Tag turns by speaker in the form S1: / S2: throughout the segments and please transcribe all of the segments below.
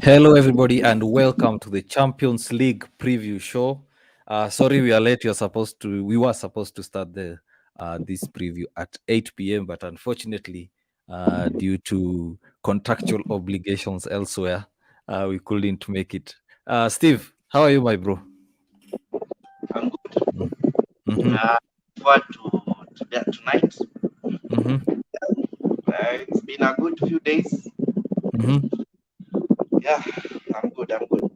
S1: Hello, everybody, and welcome to the Champions League preview show. Sorry, we are late. We were supposed to start this preview at 8 p.m., but unfortunately, due to contractual obligations elsewhere, we couldn't make it. Steve, how are you, my bro?
S2: I'm good.
S1: Mm-hmm.
S2: Forward to that tonight.
S1: Mm-hmm.
S2: It's been a good few days.
S1: Mm-hmm.
S2: Yeah, I'm good. I'm good.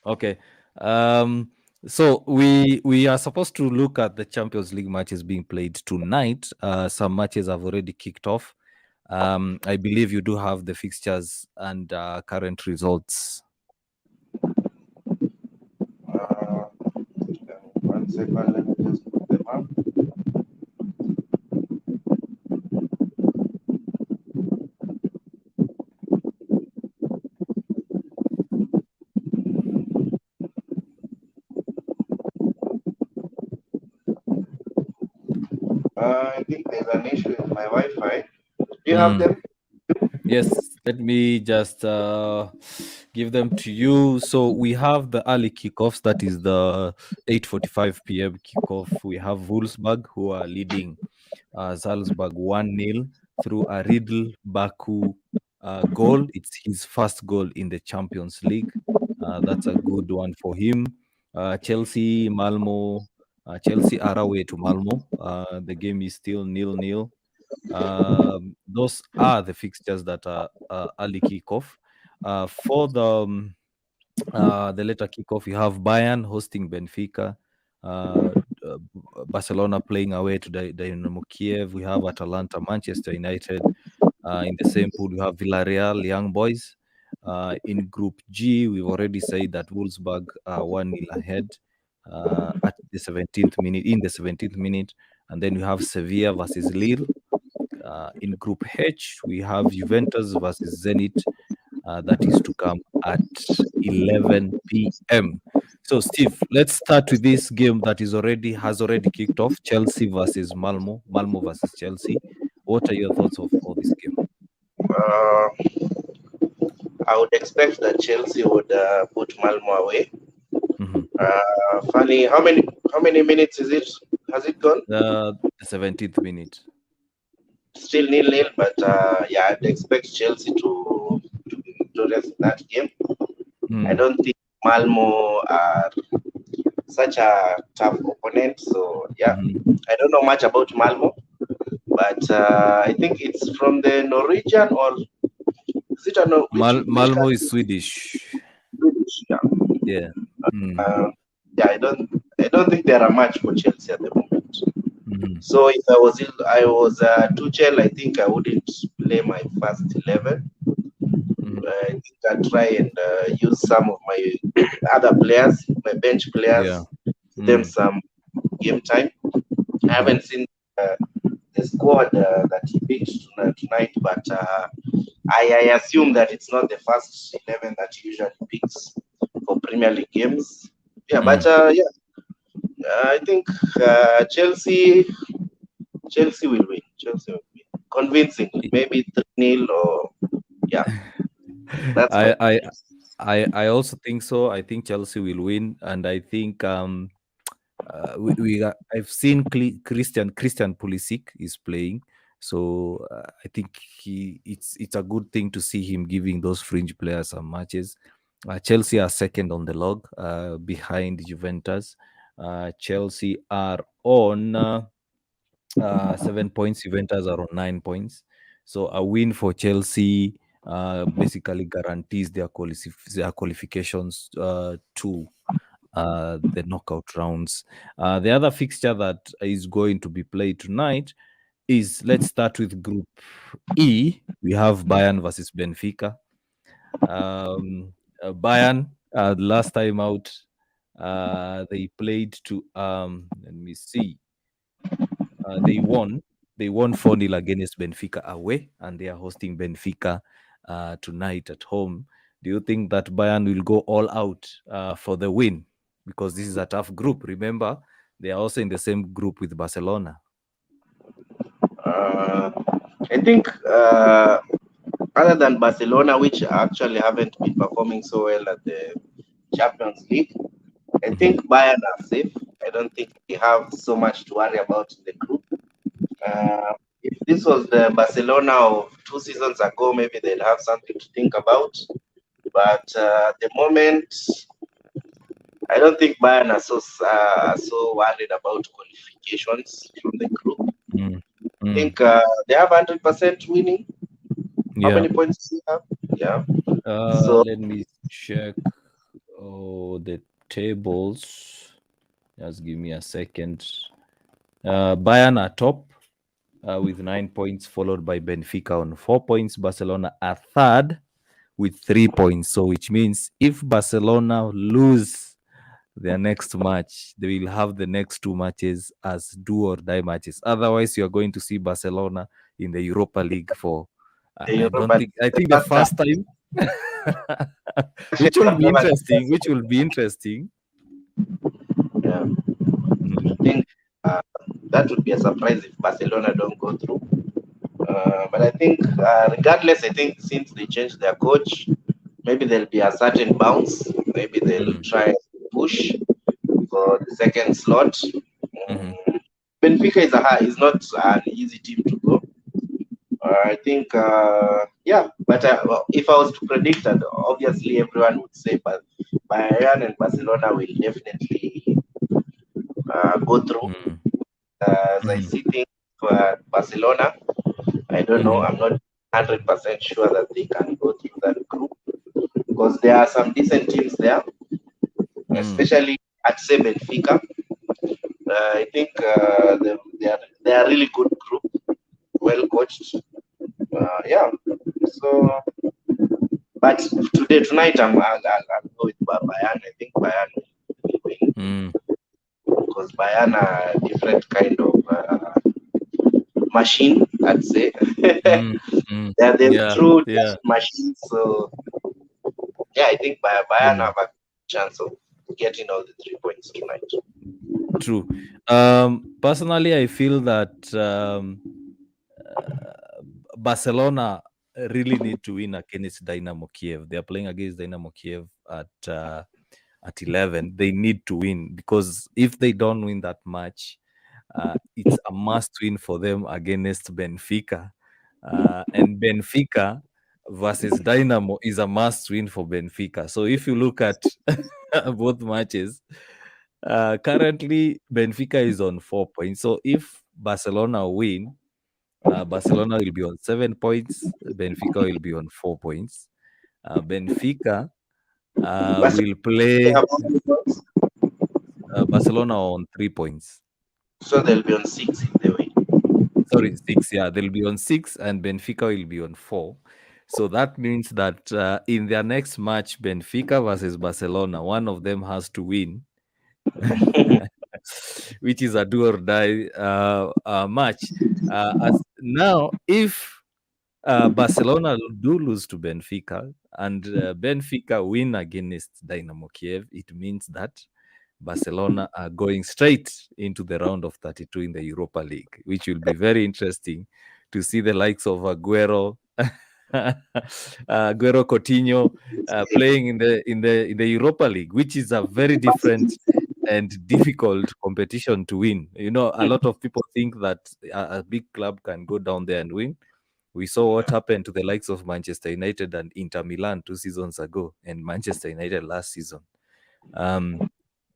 S1: Okay. Um, so we are supposed to look at the Champions League matches being played tonight. Some matches have already kicked off. I believe you do have the fixtures and current results.
S2: Uh, 1 second. Let me just put them up. I think there's an issue with my Wi-Fi. Do you have
S1: Mm.
S2: them?
S1: Yes, let me just give them to you. So we have the early kickoffs. That is the 8:45 p.m. kickoff. We have Wolfsburg who are leading Salzburg 1-0 through a Riedel Baku goal. It's his first goal in the Champions League. That's a good one for him. Chelsea, Malmo. Chelsea are away to Malmo. The game is still 0-0. Those are the fixtures that are early kickoff. For the later kickoff, you have Bayern hosting Benfica, uh, uh, Barcelona playing away to Dynamo Kiev. We have Atalanta, Manchester United. In the same pool, we have Villarreal, Young Boys. In Group G, we've already said that Wolfsburg are 1-0 ahead at the 17th minute. In the 17th minute, and then we have Sevilla versus Lille. In Group H, we have Juventus versus Zenit. That is to come at 11 p.m. So, Steve, let's start with this game that has already kicked off. Chelsea versus Malmo. Malmo versus Chelsea. What are your thoughts of this game?
S2: Uh, I would expect that Chelsea would put Malmo away.
S1: Mhm.
S2: Funny, how many minutes is it? Has it gone?
S1: The 17th minute.
S2: Still nil-nil, but yeah, I'd expect Chelsea to be victorious in that game. I
S1: Mm.
S2: don't think Malmo are such a tough opponent. So yeah,
S1: Mhm.
S2: I don't know much about Malmo, but I think it's from the Norwegian or is it a which
S1: Malmo
S2: country?
S1: is Swedish.
S2: Swedish, yeah.
S1: Yeah. Mm.
S2: Uh, yeah, I don't think there are much for Chelsea at the moment.
S1: Mhm.
S2: So if I was Tuchel, I think I wouldn't play my first 11.
S1: Mhm.
S2: I think I'll try and use some of my other players, my bench
S1: Yeah.
S2: players, give them
S1: Mm.
S2: some game time. I
S1: Mhm.
S2: haven't seen uh, the squad that he picked tonight, but I assume that it's not the first 11 that he usually picks for Premier League games. Yeah, but
S1: Mm.
S2: yeah, I think Chelsea will win. Chelsea will win convincingly, maybe 3-0 or yeah. That's my
S1: I I
S2: prediction.
S1: I also think so. I think Chelsea will win, and I think I've seen Christian Pulisic is playing, so I think it's a good thing to see him giving those fringe players some matches. Chelsea are second on the log, behind Juventus. Chelsea are on 7 points. Juventus are on 9 points. So a win for Chelsea basically guarantees their qualifications to the knockout rounds. The other fixture that is going to be played tonight is, let's start with Group E. We have Bayern versus Benfica. Bayern, last time out, they played to, let me see, they won. They won 4-0 against Benfica away, and they are hosting Benfica tonight at home. Do you think that Bayern will go all out for the win? Because this is a tough group. Remember, they are also in the same group with Barcelona.
S2: Uh, I think other than Barcelona, which actually haven't been performing so well at the Champions League, I think Bayern are safe. I don't think they have so much to worry about in the group. If this was the Barcelona of 2 seasons ago, maybe they'd have something to think about. But at the moment, I don't think Bayern are so worried about qualifications from the group. I think they have 100% winning. How
S1: Yeah.
S2: many points do you have? Yeah. So
S1: Let me check the tables. Just give me a second. Bayern are top with 9 points, followed by Benfica on 4 points. Barcelona are third with 3 points. So which means if Barcelona lose their next match, they will have the next 2 matches as do or die matches. Otherwise, you are going to see Barcelona in the Europa League for I don't
S2: but
S1: think I
S2: the
S1: think the
S2: first
S1: first time. Which
S2: time,
S1: will
S2: I've
S1: be
S2: never
S1: interesting. Which will be interesting.
S2: yeah.
S1: Mm.
S2: I think that would be a surprise if Barcelona don't go through. But I think, regardless, I think since they changed their coach, maybe there'll be a certain bounce. Maybe they'll try and push for the second slot. Benfica is not an easy team to go. I think, yeah. But well, if I was to predict, and obviously everyone would say, but Bayern and Barcelona will definitely go through. As I see things for Barcelona, I don't know. I'm not 100% sure that they can go through that group because there are some decent teams there, especially at say Benfica. I think they are really good group, well coached. Yeah. So, but tonight I'll go with Bayern. I think Bayern will win because Bayern are a different kind of machine. I'd say they're
S1: Yeah,
S2: true
S1: yeah,
S2: machines. So yeah, I think Bayern have a chance of getting all the 3 points tonight.
S1: true. Personally, I feel that Barcelona really need to win against Dynamo Kiev. They are playing against Dynamo Kiev at 11. They need to win because if they don't win that match, it's a must win for them against Benfica. And Benfica versus Dynamo is a must win for Benfica. So if you look at both matches, currently Benfica is on 4 points. So if Barcelona win, Barcelona will be on 7 points. Benfica will be on 4 points. Benfica will play Barcelona on 3 points.
S2: So they'll be on 6 if they win.
S1: Sorry, 6. Yeah, they'll be on 6 and Benfica will be on 4. So that means that in their next match, Benfica versus Barcelona, one of them has to win, which is a do or die match. As now, if Barcelona do lose to Benfica and Benfica win against Dynamo Kiev, it means that Barcelona are going straight into the round of 32 in the Europa League, which will be very interesting to see the likes of Aguero, Aguero Coutinho playing in the Europa League, which is a very different and difficult competition to win. You know, a lot of people think that a big club can go down there and win. We saw what happened to the likes of Manchester United and Inter Milan 2 seasons ago, and Manchester United last season.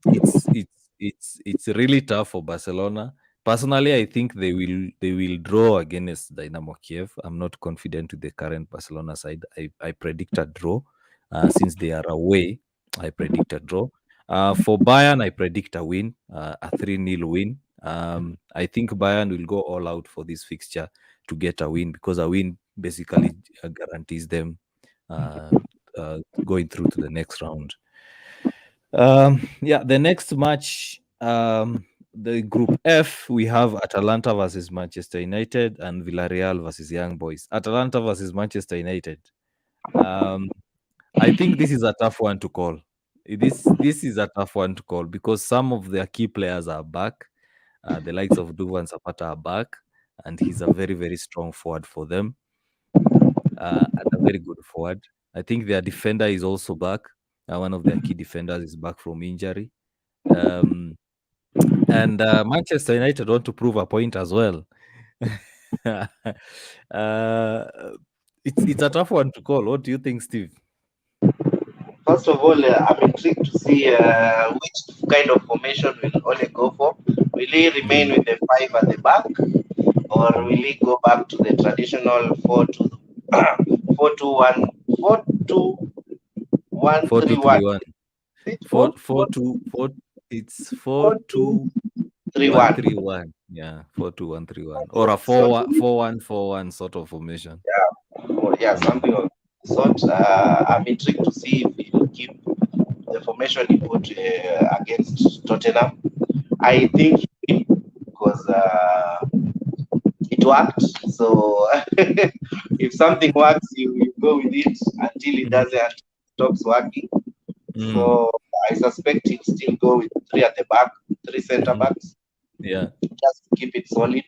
S1: It's really tough for Barcelona. Personally, I think they will draw against Dynamo Kiev. I'm not confident with the current Barcelona side. I predict a draw. Since they are away, I predict a draw. For Bayern, I predict a win, a 3-0 win. I think Bayern will go all out for this fixture to get a win because a win basically guarantees them going through to the next round. Yeah, the next match, the Group F, we have Atalanta versus Manchester United and Villarreal versus Young Boys. Atalanta versus Manchester United. I think this is a tough one to call. This is a tough one to call because some of their key players are back. The likes of Duvan Zapata are back, and he's a very, very strong forward for them. At the very good forward. I think their defender is also back. One of their key defenders is back from injury. Um, and Manchester United want to prove a point as well. uh, it's a tough one to call. What do you think, Steve?
S2: First of all, I'm intrigued to see which kind of formation will Ole go for. Will he remain with the five at the back, or will he go back to the traditional 4-2, 4-2-1, 4-2-1,
S1: Four two
S2: 3-1?
S1: three one.
S2: Is it
S1: Four four two four. It's
S2: 4-2-3-1?
S1: 4-2-1-3-1. Yeah, 4-2-1-3-1, or a
S2: So,
S1: 4-1-4-1 sort of formation.
S2: yeah,
S1: Mm.
S2: something of the sort. I'm intrigued to see if he will keep the formation he put against Tottenham. I think he will, because it worked. So if something works, you go with it until it doesn't, stops working.
S1: Mm.
S2: So I suspect he'll still go with three at the back, three center
S1: Mhm.
S2: backs,
S1: Yeah.
S2: just to keep it solid.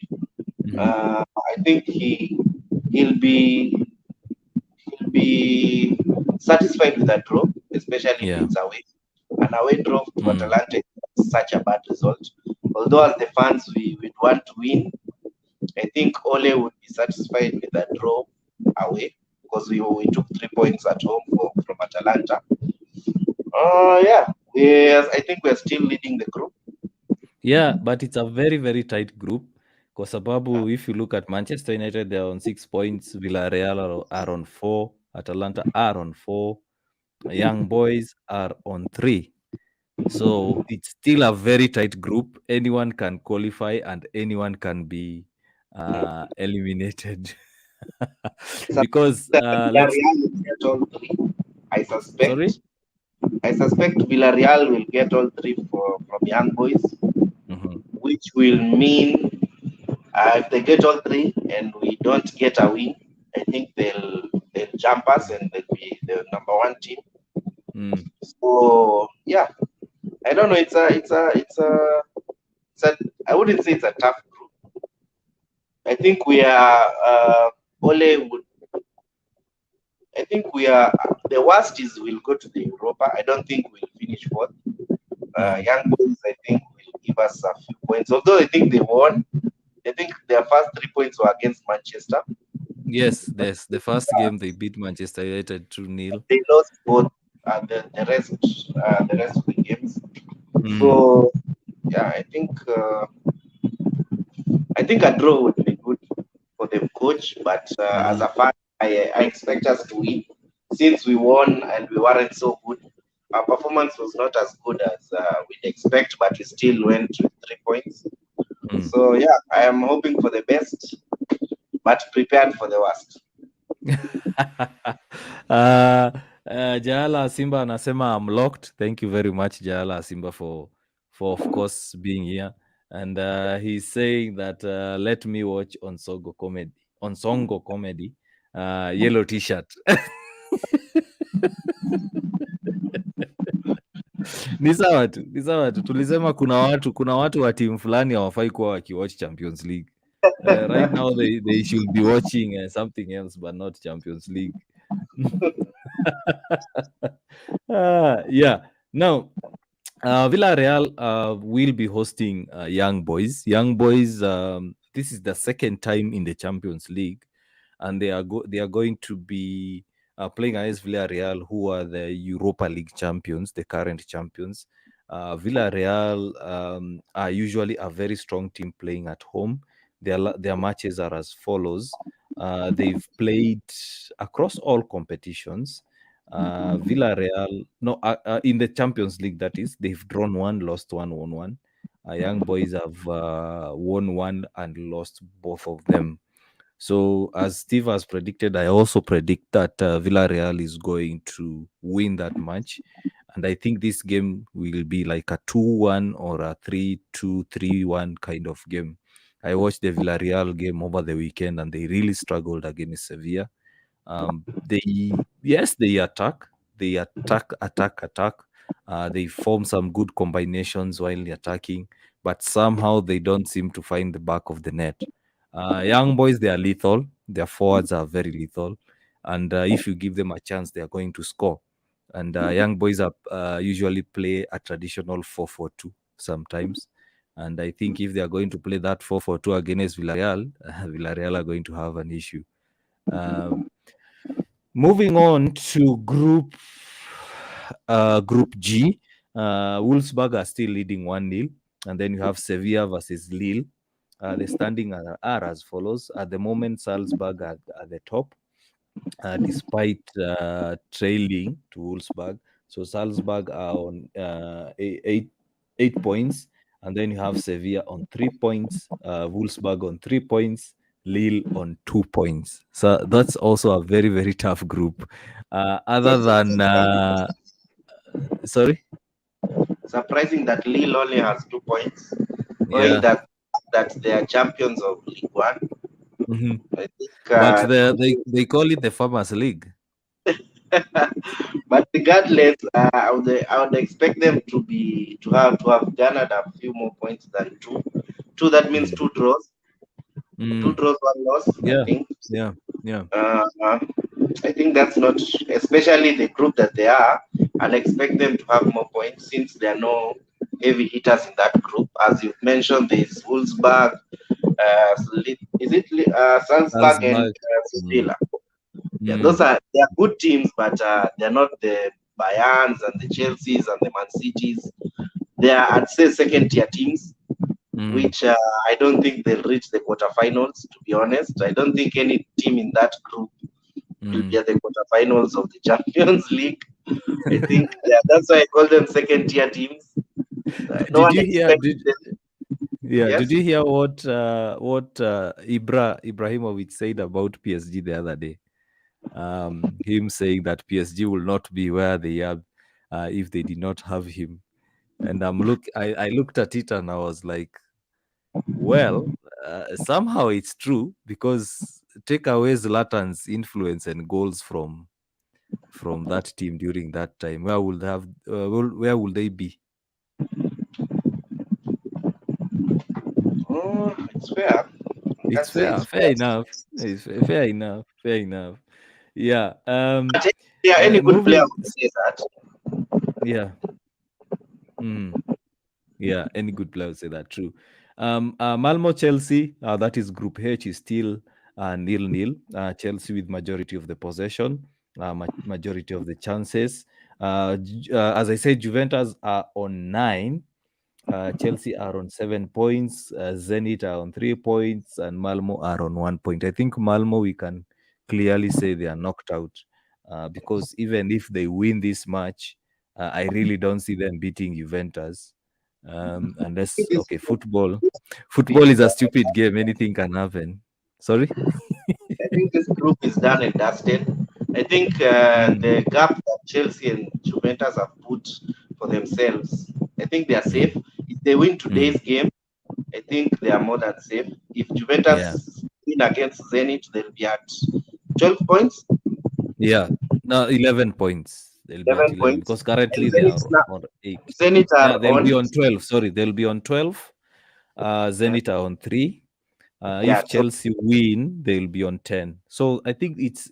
S1: Mhm.
S2: I think he'll be satisfied with that draw, especially if
S1: Yeah.
S2: it's away. An away draw to
S1: Mm.
S2: Atalanta is such a bad result. Although as the fans we want to win, I think Ole would be satisfied with that draw away, because we took 3 points at home from Atalanta. Yeah, I think we're still leading the group.
S1: Yeah, but it's a very, very tight group. Kwa sababu if you look at Manchester United, they are on 6 points. Villarreal are on 4. Atalanta are on 4. Young Boys are on 3. So it's still a very tight group. Anyone can qualify and anyone can be eliminated. Because let's
S2: Villarreal will get all three. I
S1: sorry.
S2: suspect. I suspect Villarreal will get all three from Young Boys,
S1: Mhm.
S2: which will mean if they get all three and we don't get a win, I think they'll jump us and they'll be the number one team.
S1: Mm.
S2: So yeah, I don't know. It's a I wouldn't say it's a tough group. I think we are Ole would. I think we are the worst is we'll go to the Europa. I don't think we'll finish fourth.
S1: Mhm.
S2: Young Boys, I think, will give us a few points. Although I think they won. I think their first 3 points were against Manchester.
S1: Yes, the first game they beat Manchester United 2-0.
S2: They lost both the rest of the games.
S1: Mm.
S2: So yeah, I think a draw would be good for the coach. But as
S1: Mhm.
S2: a fan, I expect us to win, since we won and we weren't so good. Our performance was not as good as we'd expect, but we still went with 3 points.
S1: Mm.
S2: So yeah, I am hoping for the best, but prepared for the worst.
S1: Jaala Simba anasema I'm locked. Thank you very much, Jaala Simba, for of course being here. And he's saying that let me watch on Songo comedy, yellow t-shirt. Ni sawa tu, ni sawa tu. Tulisema kuna watu wa timu fulani hawafai kuwa wakiwatch Champions League. Right now they should be watching something else but not Champions League. Yeah. Now, Villarreal will be hosting Young Boys. Young Boys, this is the second time in the Champions League, and they are going to be playing against Villarreal, who are the Europa League champions, the current champions. Villarreal are usually a very strong team playing at home. Their matches are as follows. They've played across all competitions. Villarreal, no, in the Champions League, that is, they've drawn one, lost one, won one. Young Boys have won one and lost both of them. So, as Steve has predicted, I also predict that Villarreal is going to win that match. And I think this game will be like a 2-1 or a 3-2, 3-1 kind of game. I watched the Villarreal game over the weekend and they really struggled against Sevilla. They attack, attack. They form some good combinations while attacking, but somehow they don't seem to find the back of the net. Young Boys, they are lethal. Their forwards are very lethal. and if you give them a chance, they are going to score. And young boys are usually play a traditional 4-4-2 sometimes. And I think if they are going to play that 4-4-2 against Villarreal, Villarreal are going to have an issue. Moving on to Group G, Wolfsburg are still leading 1-0, and then you have Sevilla versus Lille. The standing are as follows. At the moment, Salzburg are at the top, despite trailing to Wolfsburg. So Salzburg are on 8 points, and then you have Sevilla on 3 points, Wolfsburg on 3 points, Lille on 2 points. So that's also a very, very tough group. Other than sorry,
S2: surprising that Lille only has 2 points,
S1: yeah,
S2: knowing that they are champions of League One.
S1: mm-hmm.
S2: I think,
S1: But they call it the Farmers League.
S2: but regardless, I would expect them to have garnered a few more points than two. That means 2 draws. 2 draws, 1 loss.
S1: Yeah,
S2: I think.
S1: yeah.
S2: I think that's not, especially the group that they are. I'll expect them to have more points since there are no heavy hitters in that group. As you've mentioned, there's Wolfsburg, Salzburg and Sevilla. Yeah, they are good teams, but they're not the Bayerns and the Chelseas and the Man Cities. They are, I'd say, second-tier teams, which I don't think they'll reach the quarterfinals. To be honest, I don't think any team in that group will be at the quarterfinals of the Champions League. I think that's why I call them second-tier teams.
S1: Did you hear what Ibrahimovic said about PSG the other day? Him saying that PSG will not be where they are if they did not have him. And I looked at it and I was like, well, somehow it's true, because take away Zlatan's influence and goals from that team during that time, where would they be?
S2: It's fair.
S1: It's fair. Fair enough. It's fair enough. Fair enough. Yeah.
S2: Any good player would say that.
S1: Yeah. Yeah, any good player would say that. True. Malmo Chelsea, that is Group H, is still 0-0. Chelsea with majority of the possession, majority of the chances. As I said, Juventus are on 9. Chelsea are on 7 points. Zenit are on 3 points, and Malmo are on 1 point. I think Malmo, we can clearly say they are knocked out, because even if they win this match, I really don't see them beating Juventus. Unless, okay, football is a stupid game. Anything can happen. Sorry?
S2: I think this group is done and dusted. I think the gap that Chelsea and Juventus have put for themselves, I think they are safe. If they win today's game, I think they are more than safe. If Juventus win against Zenit, they'll be at 12 points.
S1: Yeah, no, 11 points. They'll be at 11 because currently they are on 8.
S2: Zenit are
S1: they'll be on 12. Sorry, they'll be on 12. Zenit are on 3. If Chelsea win, they'll be on 10. So I think it's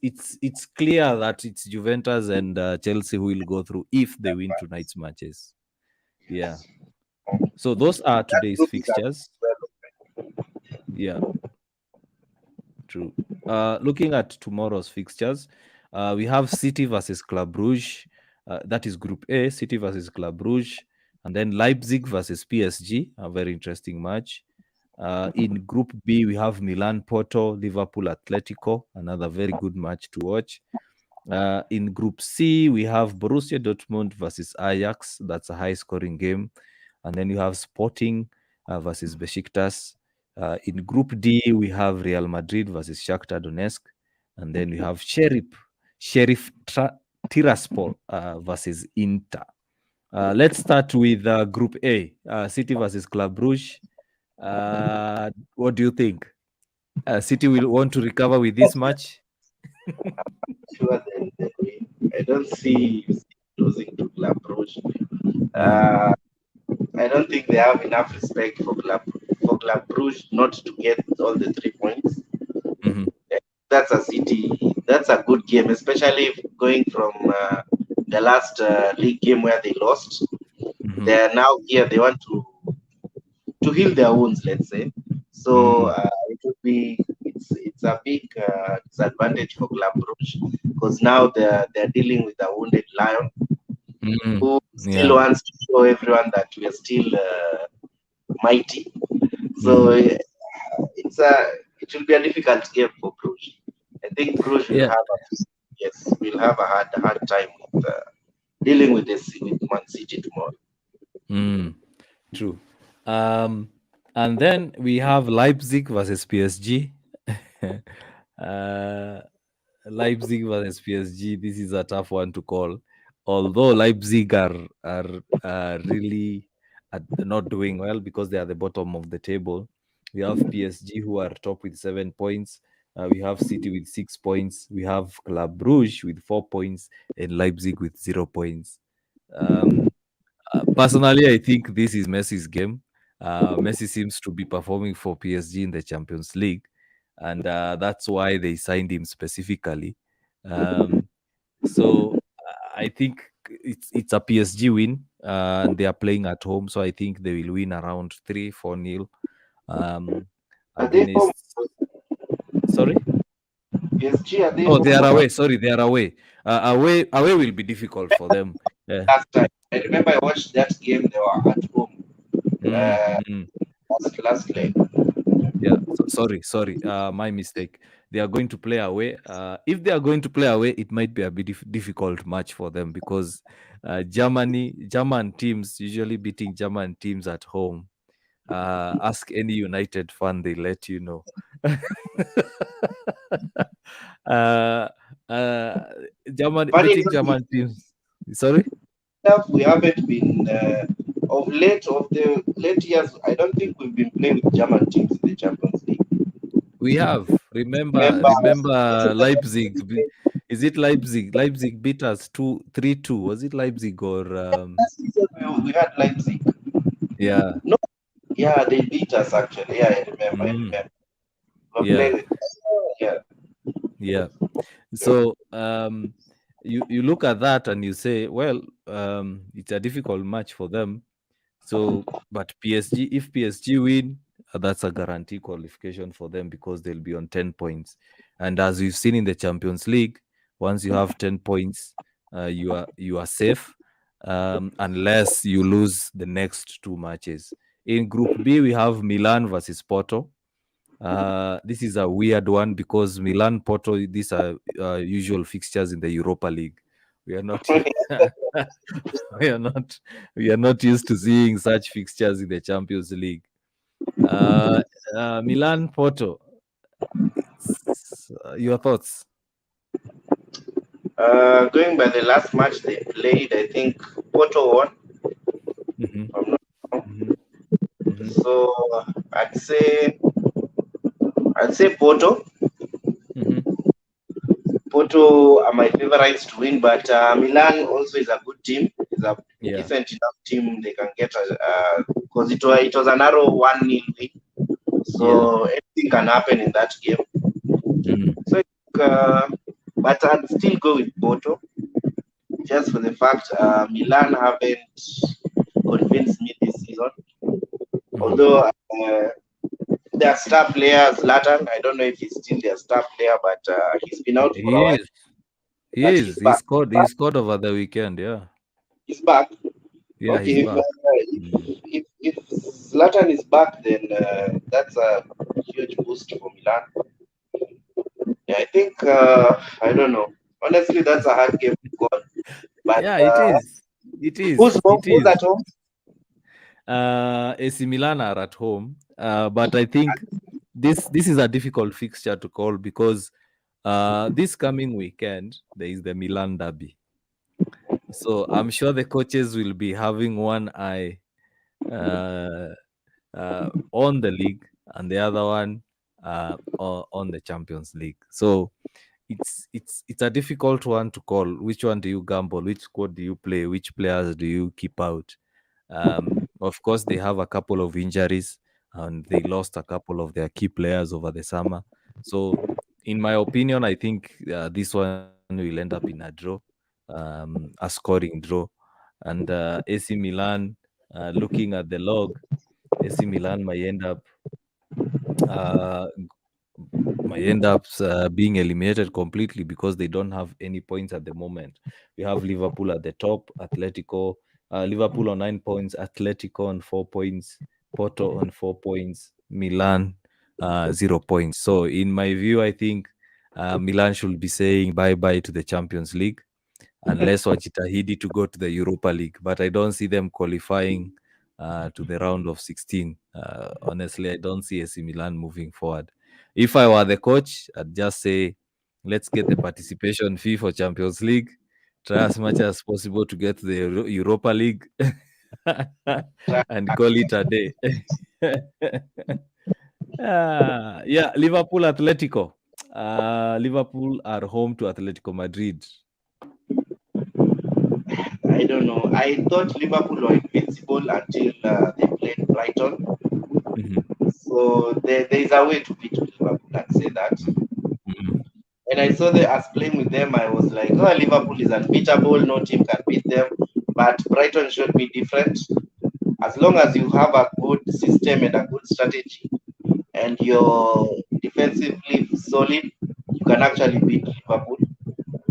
S1: clear that it's Juventus and Chelsea who will go through if they win tonight's matches. Yeah. So those are today's fixtures. Yeah. True. Looking at tomorrow's fixtures, we have City versus Club Brugge. That is Group A, City versus Club Brugge. And then Leipzig versus PSG, a very interesting match. In Group B, we have Milan, Porto, Liverpool, Atletico, another very good match to watch. In Group C, we have Borussia Dortmund versus Ajax. That's a high-scoring game. And then you have Sporting versus Besiktas. In Group D, we have Real Madrid versus Shakhtar Donetsk. And then we have Sheriff Tiraspol versus Inter. Let's start with Group A, City versus Club Brugge. What do you think? City will want to recover with this match?
S2: Sure, they win. I don't see losing to Club Brugge. I don't think they have enough respect for Club Brugge not to get all the 3 points. That's a City that's a good game, especially going from the last league game where they lost.
S1: Mhm.
S2: They are now here. They want to heal their wounds, let's say. So
S1: Mm.
S2: it would be it's a big disadvantage for Club Brugge because now they're dealing with a wounded lion
S1: Mm.
S2: who still
S1: Yeah.
S2: wants to show everyone that we are still mighty. So
S1: Mhm.
S2: it will be a difficult game for Bruges. I think Bruges will
S1: Yeah.
S2: have a hard time with dealing with this with Man City tomorrow.
S1: Mm. True. Um, and then we have Leipzig versus PSG. uh, Leipzig versus PSG. This is a tough one to call. Although Leipzig are really not doing well because they are the bottom of the table. We have PSG who are top with 7 points. We have City with 6 points. We have Club Brugge with 4 points and Leipzig with 0 points. Um, Personally, I think this is Messi's game. Messi seems to be performing for PSG in the Champions League, and that's why they signed him specifically. Um, so I think it's a PSG win, and they are playing at home, so I think they will win around 3-4 nil. Um,
S2: Are they home?
S1: against Sorry.
S2: PSG are they
S1: Oh, they
S2: home
S1: are
S2: or
S1: away. Sorry, they are away. Away will be difficult for them. Yeah.
S2: last time? I remember I watched that game. They were at home
S1: Mm,
S2: uh,
S1: mm.
S2: last leg.
S1: Yeah, sorry. My mistake. They are going to play away. If they are going to play away, it might be a bit difficult match for them because German teams usually beating German teams at home. Ask any United fan, they let you know. uh, uh, German
S2: Funny
S1: beating German teams. Sorry.
S2: enough, we haven't been of the late years. I don't think we've been playing with German teams in the Champions League.
S1: We have. Remember,
S2: Remember,
S1: remember Leipzig. Is it Leipzig? Leipzig beat us 2-3-2. Was it Leipzig or
S2: last season we had Leipzig.
S1: yeah.
S2: No, yeah, they beat us actually. Yeah, I remember. I
S1: Mm,
S2: remember. We're
S1: yeah,
S2: playing with. Yeah,
S1: yeah. So you look at that and you say, well, it's a difficult match for them. So but PSG, if PSG win, that's a guarantee qualification for them because they'll be on 10 points. And as we've seen in the Champions League, once you have 10 points, you are safe, unless you lose the next two matches. In Group B, we have Milan versus Porto. This is a weird one because Milan Porto, these are usual fixtures in the Europa League. We are not we are not we are not used to seeing such fixtures in the Champions League. Uh, Milan Porto. Your thoughts?
S2: going by the last match they played, I think Porto won.
S1: Hmm.
S2: If I'm not wrong.
S1: Hmm. Hmm.
S2: So I'd say Porto.
S1: Hmm.
S2: Porto are my favorites to win, but Milan also is a good team. It's a
S1: Yeah.
S2: decent enough team. They can get because it was a narrow 1-0 win,
S1: Yeah.
S2: so anything can happen in that game.
S1: Mm.
S2: So, but I'd still go with Porto just for the fact Milan haven't convinced me this season.
S1: Mhm.
S2: Although their star player Zlatan, I don't know if he's still their star player, but he's been out for a
S1: He
S2: while.
S1: is. He
S2: But
S1: is.
S2: he's back.
S1: He scored over the weekend. Yeah.
S2: He's back.
S1: Yeah, he's
S2: Okay,
S1: back. Mm.
S2: if Zlatan is back, then that's a huge boost for Milan. Yeah, I think I don't know. Honestly, that's a hard game to call. But
S1: Yeah, it is. It
S2: who's
S1: is.
S2: home?
S1: It
S2: Who's at
S1: is.
S2: home?
S1: AC Milan are at home, but I think this is a difficult fixture to call because this coming weekend there is the Milan derby. So I'm sure the coaches will be having one eye uh, on the league and the other one on the Champions League. So it's a difficult one to call. Which one do you gamble? Which squad do you play? Which players do you keep out? Of course, they have a couple of injuries and they lost a couple of their key players over the summer. So in my opinion, I think this one will end up in a draw, a scoring draw. And AC Milan, looking at the log, AC Milan uh, might end up being eliminated completely because they don't have any points at the moment. We have Liverpool at the top, Liverpool on 9 points, Atletico on 4 points, Porto on 4 points, Milan 0 points. So, in my view, I think Milan should be saying bye bye to the Champions League unless wajitahidi to go to the Europa League. But I don't see them qualifying to the round of 16. Honestly, I don't see AC Milan moving forward. If I were the coach, I'd just say, let's get the participation fee for Champions League. Try as much as possible to get to the Europa League and call it a day. Yeah, Liverpool Atletico. Liverpool are home to Atletico Madrid.
S2: I don't know. I thought Liverpool were invincible until they played Brighton.
S1: Mhm.
S2: So there is a way to beat Liverpool, I'd say that.
S1: Mhm.
S2: When I saw us playing with them, I was like, oh, Liverpool is unbeatable. No team can beat them. But Brighton showed me different. As long as you have a good system and a good strategy, and you're defensively solid, you can actually beat Liverpool.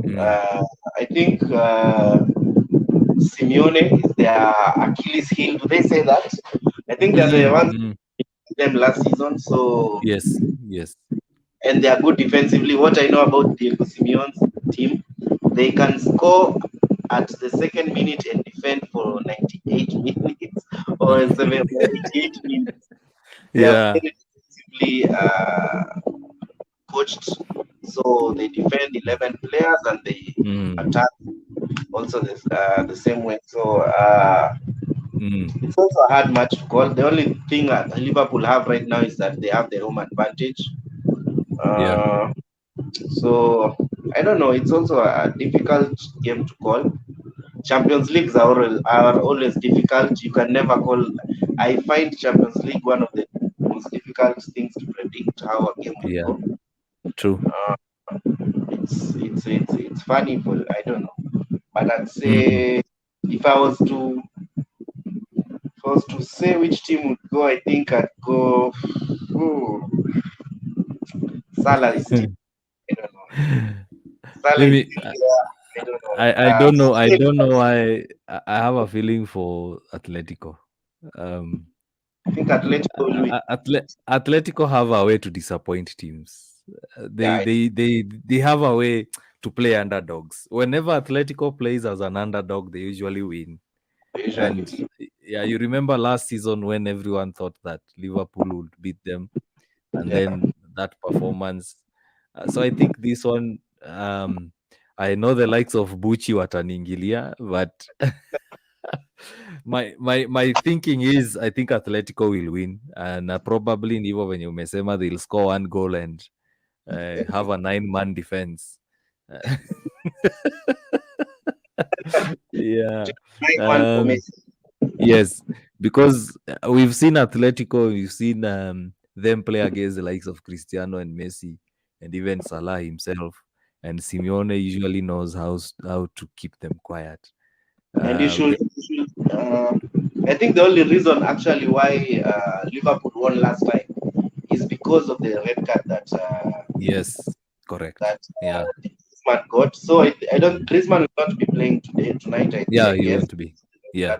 S1: Mm.
S2: I think Simeone is their Achilles heel. Do they say that? I think they're the
S1: Mhm.
S2: ones
S1: Mhm.
S2: them last season. So
S1: Yes, yes.
S2: and they are good defensively. What I know about Diego Simeone's team, they can score at the second minute and defend for 98 minutes or 88 minutes. They are
S1: Yeah.
S2: very defensively coached, so they defend 11 players and they
S1: Mm.
S2: attack also the same way. So
S1: Mm.
S2: it's also a hard match to call. The only thing that Liverpool have right now is that they have the home advantage.
S1: Yeah.
S2: Uh, so I don't know. It's also a difficult game to call. Champions Leagues are always difficult. You can never call. I find Champions League one of the most difficult things to predict how a game will
S1: Yeah.
S2: go.
S1: True.
S2: It's funny, but I don't know. But I'd
S1: Mm.
S2: say if I was to say which team would go, I think I'd go. Ooh, Salah is still. I don't know. Salah is
S1: Maybe
S2: still there. I don't know.
S1: I don't know. I don't know why I have a feeling for Atletico. Um,
S2: I think Atletico will win.
S1: Atletico have a way to disappoint teams.
S2: Yeah,
S1: They have a way to play underdogs. Whenever Atletico plays as an underdog, they usually win. And
S2: usually.
S1: yeah, you remember last season when everyone thought that Liverpool would beat them, and
S2: Yeah.
S1: then that performance. So I think this one, I know the likes of Buchi wataningilia, but my thinking is I think Atletico will win, and probably ndivyo venye umesema they'll score one goal and have a 9-man defense. Yeah.
S2: 9-1 for
S1: Um,
S2: Messi.
S1: yes, because we've seen Atletico, we've seen them play against the likes of Cristiano and Messi, and even Salah himself. And Simeone usually knows how to keep them quiet.
S2: And you
S1: The-
S2: should, I think the only reason actually why Liverpool won last time is because of the red card
S1: yes, correct.
S2: that
S1: Yeah,
S2: Griezmann got. So I don't. Griezmann will not be playing tonight.
S1: yeah,
S2: I
S1: he
S2: guess.
S1: went to be. Yeah.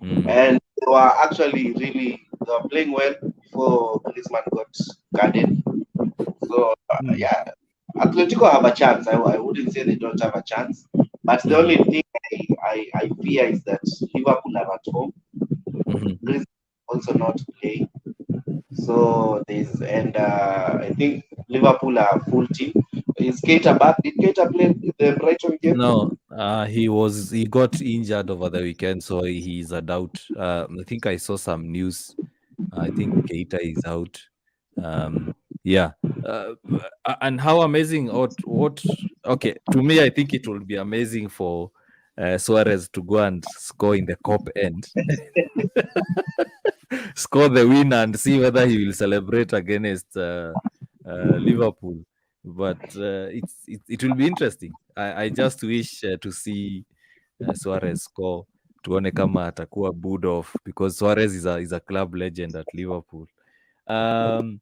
S1: Mm.
S2: And they were actually they were playing well before Griezmann got carded. So
S1: Mm.
S2: yeah, Atletico have a chance. I wouldn't say they don't have a chance, but the only
S1: Mhm.
S2: thing I fear is that Liverpool are at home.
S1: Mhm.
S2: Griezmann also not playing. So there's and I think Liverpool are a full team. Is Keita back? Did Keita play the Brighton game?
S1: No, he got injured over the weekend, so he's a doubt. I think I saw some news. I think Keita is out. Yeah. And how amazing! What? Okay, to me, I think it will be amazing for Suarez to go and score in the cop end, score the win, and see whether he will celebrate against Liverpool. but it will be interesting. I just wish to see Suarez score, tuone kama atakuwa booed off, because Suarez is a club legend at Liverpool. Um,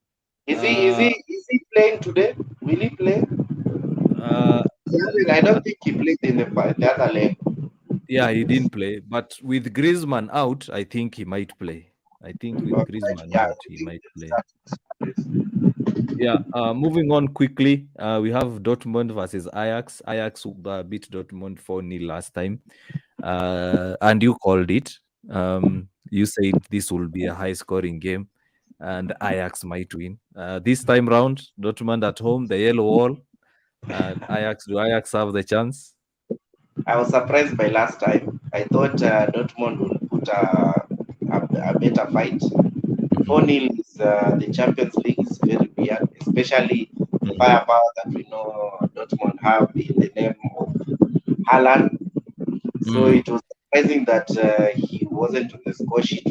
S1: uh,
S2: Is he playing today? Will he play?
S1: uh,
S2: I don't think he played in the other leg.
S1: yeah, he didn't play, but with Griezmann out, I think he might play. I think with Griezmann
S2: Yeah,
S1: out, he might play. Yeah, moving on quickly, we have Dortmund versus Ajax. Ajax beat Dortmund 4-0 last time, and you called it. You said this will be a high-scoring game, and Ajax might win. This time round, Dortmund at home, the yellow wall. Do Ajax have the chance?
S2: I was surprised by last time. I thought Dortmund would put a better fight. 4-0 is the Champions League is very weird, especially the firepower that we know Dortmund have in the name of Haaland. So it was surprising that he wasn't on the score sheet,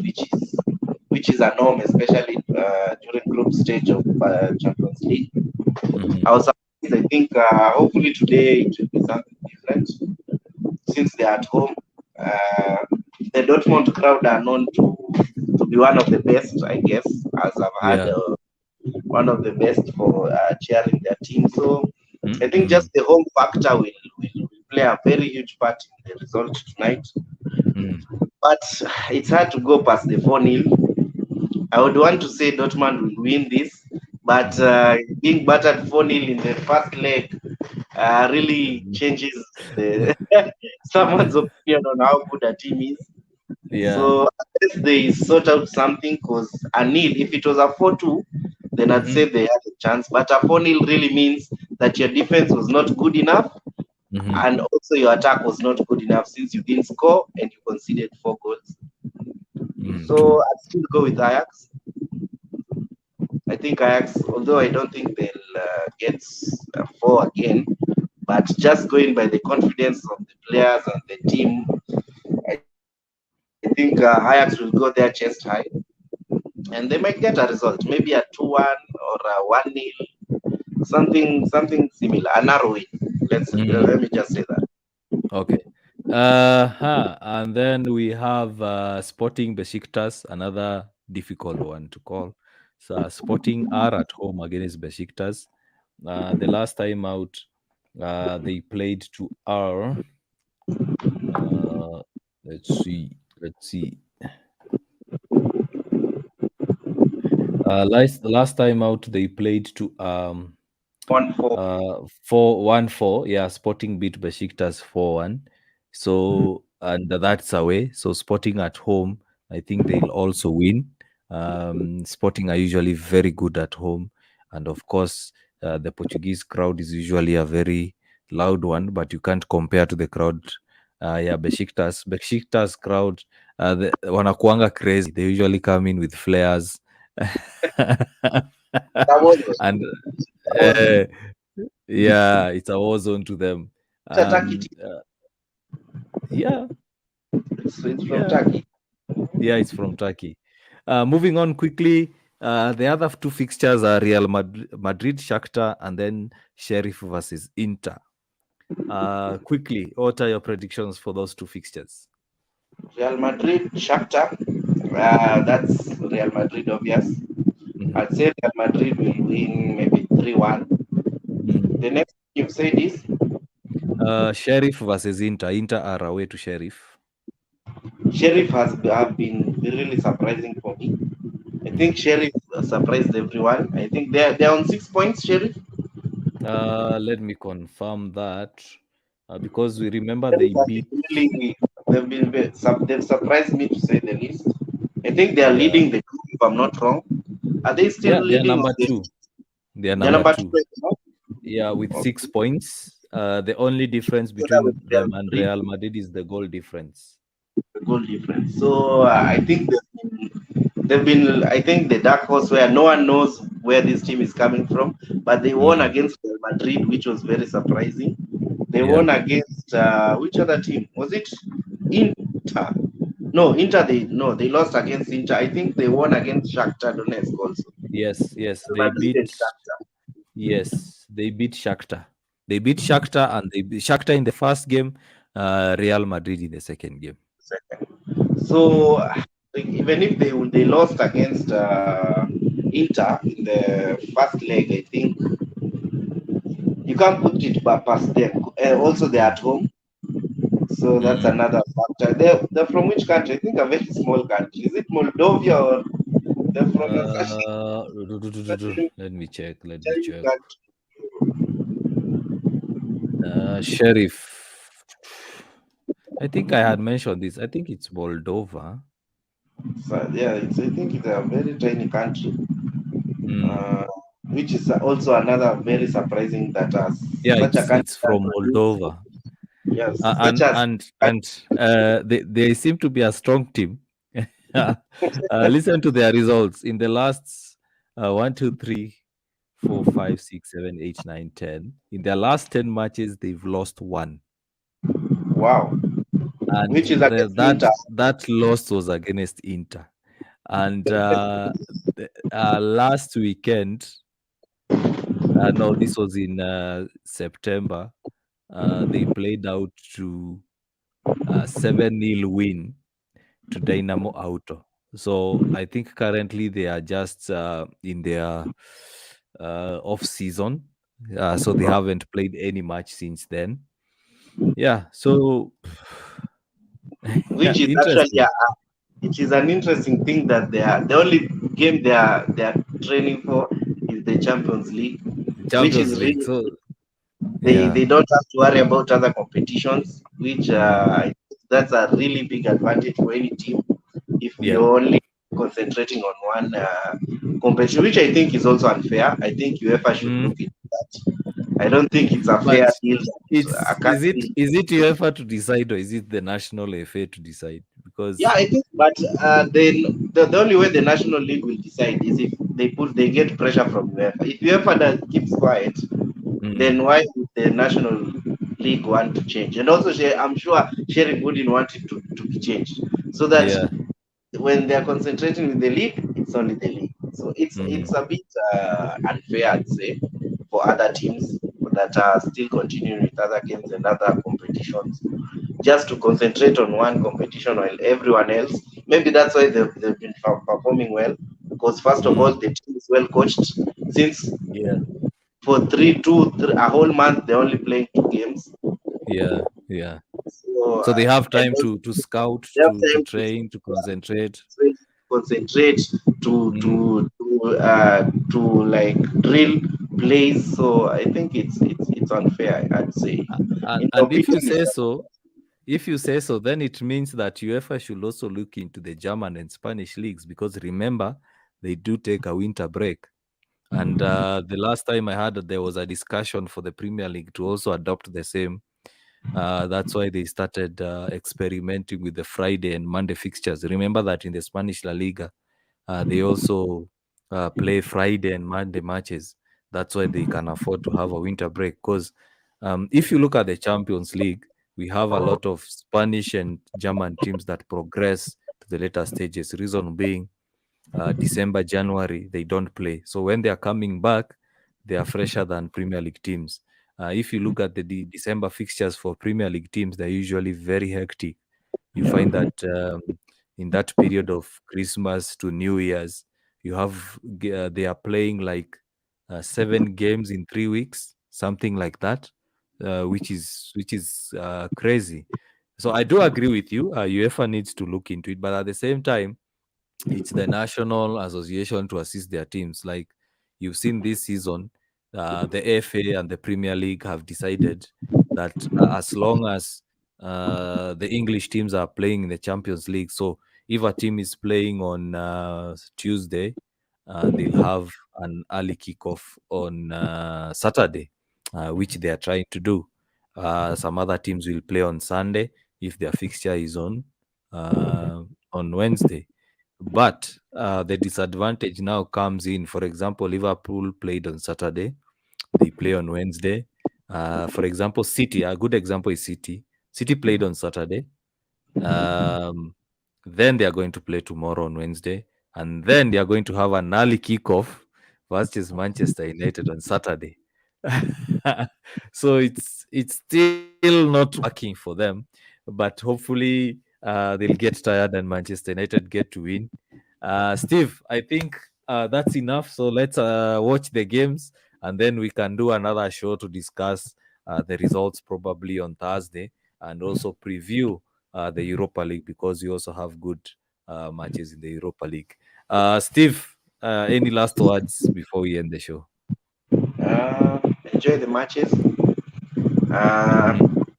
S2: which is a norm, especially during group stage of Champions League. I was surprised. I think hopefully today it will be something different since they're at home. The Dortmund crowd are known to be one of the best, I guess, as I've had one of the best for cheering their team. So I think just the home factor will play a very huge part in the result tonight. But it's hard to go past the 4-0. I would want to say Dortmund will win this, but being battered 4-0 in the first leg really changes someone's opinion on how good a team is.
S1: Yeah.
S2: So unless they sort out something, because a nil, if it was a 4-2, then I'd say they had a chance. But a 4-0 really means that your defense was not good enough, and also your attack was not good enough since you didn't score and you conceded 4 goals. So I'd still go with Ajax. I think Ajax, although I don't think they'll get 4 again, but just going by the confidence of the players and the team, I think Ajax will go there chest high, and they might get a result, maybe a 2-1 or a 1-0, something similar, a narrow win. Let me just say that.
S1: Okay. And then we have Sporting Besiktas, another difficult one to call. So Sporting are at home against Besiktas. The last time out, they played to our. Let's see. Last time out, they played to
S2: 1-4.
S1: 4-1-4. Yeah, Sporting beat Besiktas 4-1. So, and that's away. So Sporting at home, I think they'll also win. Sporting are usually very good at home, and of course, the Portuguese crowd is usually a very loud one, but you can't compare to the crowd. Besiktas crowd, wanakuanga crazy. They usually come in with flares. And yeah, it's a war zone to them. Yeah,
S2: it's from Turkey.
S1: Yeah, it's from Turkey. Moving on quickly, the other 2 fixtures are Real Madrid, Shakhtar, and then Sheriff versus Inter. Quickly, what are your predictions for those 2 fixtures?
S2: Real Madrid, Shakhtar. That's Real Madrid, obvious. I'd say Real Madrid will win maybe 3-1. The next you've said is
S1: Sheriff versus Inter. Inter are away to Sheriff.
S2: Sheriff have been really surprising for me. I think Sheriff surprised everyone. I think they're on 6 points, Sheriff.
S1: Let me confirm that because we remember they beat.
S2: They've surprised me to say the least. I think they are leading the group, if I'm not wrong. Are they still leading?
S1: They're number 2. They're number 2. Yeah, with 6 points. The only difference between them and Real Madrid is the goal difference.
S2: So I think they've been. I think the dark horse where no one knows where this team is coming from, but they won against Real Madrid, which was very surprising. They won against which other team? Was it Inter? No, Inter. They lost against Inter. I think they won against Shakhtar Donetsk also.
S1: Yes, they beat. Yes, they beat Shakhtar. They beat Shakhtar, and they beat Shakhtar in the first game, Real Madrid in the second game.
S2: second.
S1: Mm.
S2: So like, even if they lost against Inter in the first leg, I think you can't put it past them. Also, they're
S1: Mm.
S2: at home, so that's
S1: Mm.
S2: another factor. They're from which country? I think a very small country. Is it Moldova or they're from
S1: Let me check. Let me
S2: such
S1: check.
S2: country?
S1: Sheriff. I think I had mentioned this. I think it's Moldova.
S2: So, yeah, I think it's a very tiny country,
S1: Mm.
S2: uh, which is also another very surprising that
S1: Yeah,
S2: such a country
S1: it's
S2: can
S1: from
S2: produce.
S1: Moldova.
S2: Yes,
S1: Uh,
S2: such
S1: and
S2: as
S1: and and they seem to be a strong team. Listen to their results in the last 1, 2, 3, 4, 5, 6, 7, 8, 9, 10. In their last 10 matches, they've lost one,
S2: wow,
S1: and
S2: which is against Inter.
S1: that loss was against Inter. And last weekend, no, this was in September. They played out to 7-0 win to Dynamo Auto. So I think currently they are just in their off season. So they haven't played any match since then. Yeah. So
S2: Which is actually
S1: interesting.
S2: it is an interesting thing that the only game they are training for is the Champions League, which
S1: Champions
S2: is
S1: League.
S2: really
S1: So
S2: they
S1: yeah.
S2: don't have to worry about other competitions, which
S1: Mm,
S2: that's a really big advantage for any team if
S1: yeah.
S2: you're only concentrating on one competition, which I think is also unfair. I think UEFA should
S1: Mm.
S2: look into that. I don't think it's a
S1: But
S2: fair deal that a country.
S1: is it UEFA to decide, or is it the national FA to decide?
S2: Yeah,
S1: Because
S2: I think, but then the only way the National League will decide is if they get pressure from UEFA. If UEFA keeps quiet,
S1: mm,
S2: then why would the National League want to change? And also, I'm sure Sherry wouldn't want it to be changed, so that
S1: yeah.
S2: when they're concentrating with the league, it's only the league. So
S1: Mm,
S2: it's a bit unfair, I'd say, for other teams that are still continuing with other games and other competitions, just to concentrate on one competition while everyone else. Maybe that's why they've been performing well, because first of all,
S1: mm,
S2: the team is well coached. Since
S1: yeah.
S2: for a whole month, they're only playing two games.
S1: Yeah. Yeah.
S2: So
S1: So they have
S2: and
S1: time
S2: also
S1: to scout,
S2: they have
S1: to
S2: time
S1: train, to concentrate.
S2: to concentrate
S1: Mm.
S2: to like drill plays. So I think it's unfair, I'd say, in
S1: And
S2: competing with
S1: if you say so, then it means that UEFA should also look into the German and Spanish leagues, because remember, they do take a winter break. And the last time I heard that there was a discussion for the Premier League to also adopt the same. That's why they started experimenting with the Friday and Monday fixtures. Remember that in the Spanish La Liga, they also play Friday and Monday matches. That's why they can afford to have a winter break. Because if you look at the Champions League, we have a lot of Spanish and German teams that progress to the later stages. Reason being, December, January, they don't play. So when they are coming back, they are fresher than Premier League teams. If you look at the December fixtures for Premier League teams, they're usually very hectic. You find that in that period of Christmas to New Year's, they are playing like 7 games in 3 weeks, something like that, which is crazy. So I do agree with you. UEFA needs to look into it, but at the same time, it's the national association to assist their teams. Like you've seen this season, the FA and the Premier League have decided that as long as the English teams are playing in the Champions League, so if a team is playing on Tuesday, they'll have an early kickoff on Saturday, which they are trying to do. Some other teams will play on Sunday if their fixture is on Wednesday. But the disadvantage now comes in. For example, Liverpool played on Saturday, they play on Wednesday. For example, City, a good example is City. City played on Saturday. Um, then they are going to play tomorrow on Wednesday. And then they are going to have an early kickoff versus Manchester United on Saturday. So it's still not working for them, but hopefully they'll get tired and Manchester United get to win. Steve, I think that's enough. So let's watch the games, and then we can do another show to discuss the results probably on Thursday, and also preview the Europa League, because you also have good matches in the Europa League. Steve, any last words before we end the show?
S2: Enjoy the matches.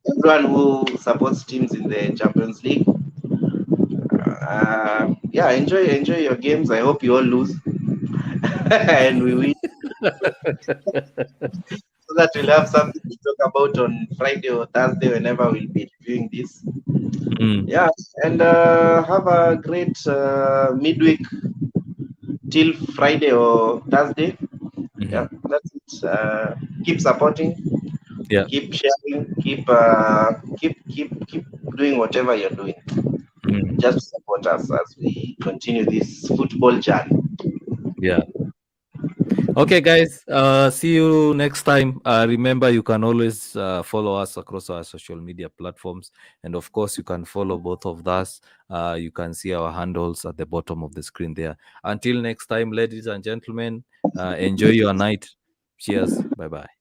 S2: Everyone who supports teams in the Champions League, yeah, enjoy your games. I hope you all lose and we win, so that we'll have something to talk about on Friday or Thursday whenever we'll be reviewing this. Yeah, and have a great midweek till Friday or Thursday. Yeah, that's it. Keep supporting,
S1: Yeah.
S2: keep sharing, keep doing whatever you're doing. Just support us as we continue this football journey.
S1: Yeah. Okay, guys. See you next time. Remember, you can always follow us across our social media platforms, and of course, you can follow both of us. You can see our handles at the bottom of the screen there. Until next time, ladies and gentlemen, enjoy your night. Cheers. Bye bye.